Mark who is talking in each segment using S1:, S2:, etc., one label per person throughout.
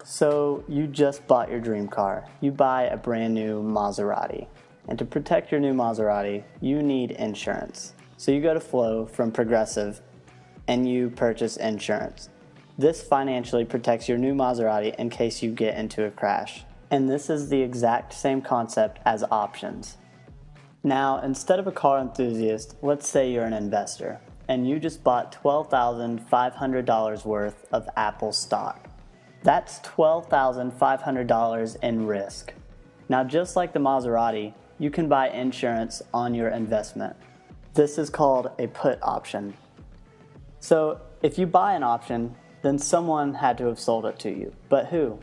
S1: So you just bought your dream car. You buy a brand new Maserati. And to protect your new Maserati, you need insurance. So you go to Flo from Progressive and you purchase insurance. This financially protects your new Maserati in case you get into a crash. And this is the exact same concept as options. Now, instead of a car enthusiast, let's say you're an investor and you just bought $12,500 worth of Apple stock. That's $12,500 in risk. Now, just like the Maserati, you can buy insurance on your investment. This is called a put option. So, if you buy an option, then someone had to have sold it to you. But who?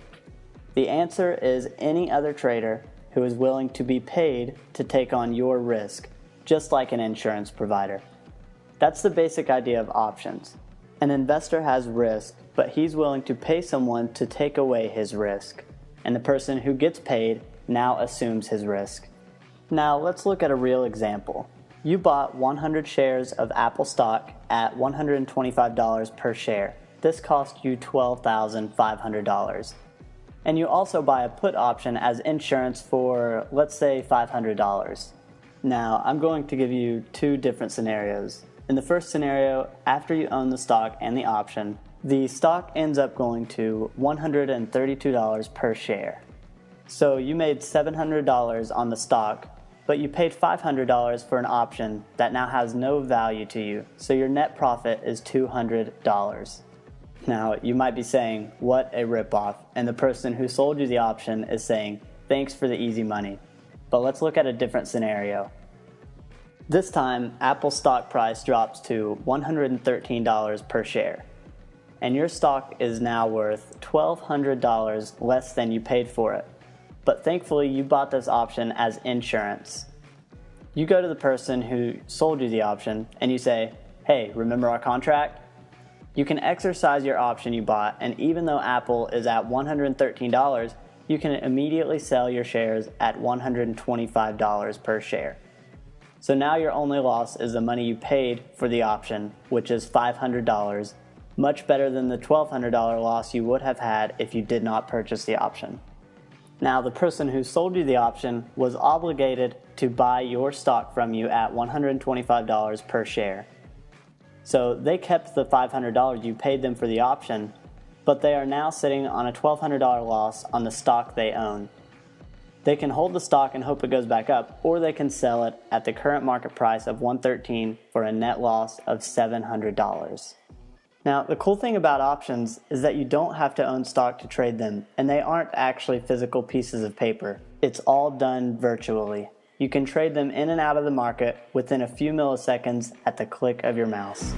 S1: The answer is any other trader who is willing to be paid to take on your risk, just like an insurance provider. That's the basic idea of options. An investor has risk, but he's willing to pay someone to take away his risk. And the person who gets paid now assumes his risk. Now let's look at a real example. You bought 100 shares of Apple stock at $125 per share. This cost you $12,500. And you also buy a put option as insurance for, let's say, $500. Now, I'm going to give you two different scenarios. In the first scenario, after you own the stock and the option, the stock ends up going to $132 per share. So you made $700 on the stock, but you paid $500 for an option that now has no value to you. So your net profit is $200. Now, you might be saying, what a ripoff, and the person who sold you the option is saying, thanks for the easy money. But let's look at a different scenario. This time, Apple's stock price drops to $113 per share, and your stock is now worth $1,200 less than you paid for it. But thankfully, you bought this option as insurance. You go to the person who sold you the option and you say, hey, remember our contract? You can exercise your option you bought, and even though Apple is at $113, you can immediately sell your shares at $125 per share. So now your only loss is the money you paid for the option, which is $500, much better than the $1,200 loss you would have had if you did not purchase the option. Now, the person who sold you the option was obligated to buy your stock from you at $125 per share. So they kept the $500 you paid them for the option, but they are now sitting on a $1,200 loss on the stock they own. They can hold the stock and hope it goes back up, or they can sell it at the current market price of $113 for a net loss of $700. Now, the cool thing about options is that you don't have to own stock to trade them, and they aren't actually physical pieces of paper. It's all done virtually. You can trade them in and out of the market within a few milliseconds at the click of your mouse.